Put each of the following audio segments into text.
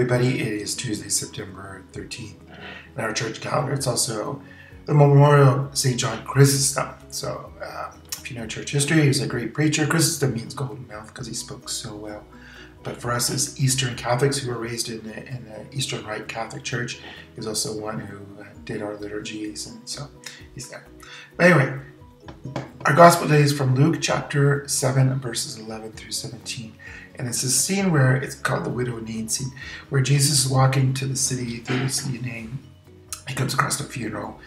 everybody. It is Tuesday, September 13th. In our church calendar, it's also the memorial of St. John Chrysostom. So if you know church history, he was a great preacher. Chrysostom means golden mouth because he spoke so well. But for us as Eastern Catholics who were raised in the Eastern Rite Catholic Church, he's also one who did our liturgies, and so he's there. But anyway, our gospel today is from Luke chapter 7, verses 11 through 17. And it's a scene where it's called the widow Nain scene, where Jesus is walking to the city through this evening. He comes across a funeral,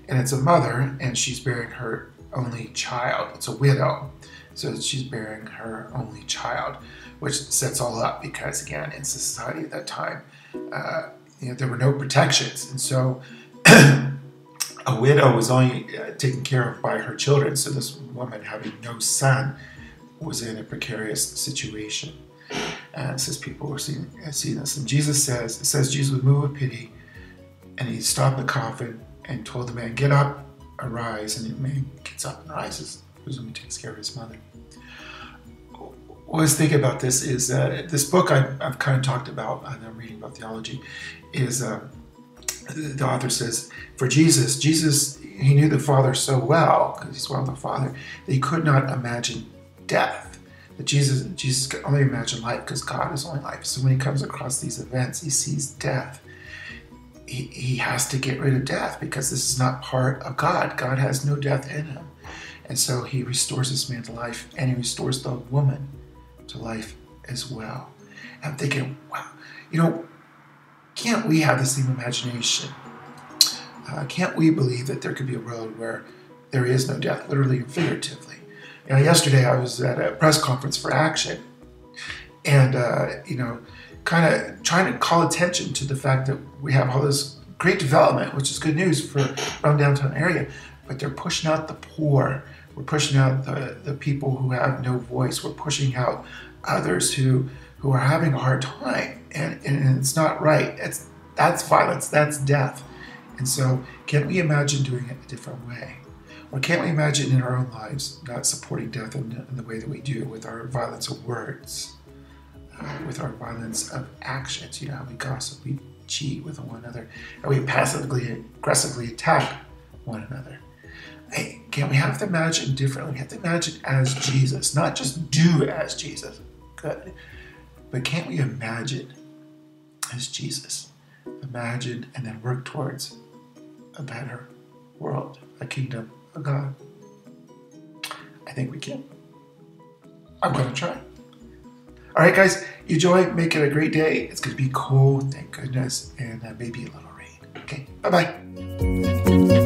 and it's a mother, and she's bearing her only child. It's a widow, so she's bearing her only child, which sets all up because, again, in society at that time, there were no protections, and so a widow was only taken care of by her children. So this woman, having no son, was in a precarious situation. And it says people were seeing this. And Jesus says Jesus was moved with pity, and he stopped the coffin and told the man, "Get up, arise." And the man gets up and rises, presumably takes care of his mother. What I was thinking about this is this book I've kind of talked about, and I'm reading about theology, is the author says, for Jesus, he knew the Father so well, because he's one with the Father, that he could not imagine death. That Jesus could only imagine life because God is only life. So when he comes across these events, he sees death. He has to get rid of death because this is not part of God. God has no death in him. And so he restores this man to life, and he restores the woman to life as well. And I'm thinking, wow, can't we have the same imagination? Can't we believe that there could be a world where there is no death, literally and figuratively? Yesterday I was at a press conference for Action, and kind of trying to call attention to the fact that we have all this great development, which is good news for around downtown area, but they're pushing out the poor. We're pushing out the people who have no voice. We're pushing out others who are having a hard time, and it's not right. That's violence. That's death. And so, can't we imagine doing it a different way? Or can't we imagine in our own lives not supporting death in the way that we do with our violence of words, with our violence of actions? How we gossip, we cheat with one another, and we passively, aggressively attack one another. Hey, can't we have to imagine differently? We have to imagine as Jesus, not just do as Jesus. Good. But can't we imagine as Jesus? Imagine and then work towards a better world, a kingdom of God. I think we can. I'm going to try. All right, guys, you enjoy. Make it a great day. It's going to be cold, thank goodness, and maybe a little rain. Okay, bye-bye.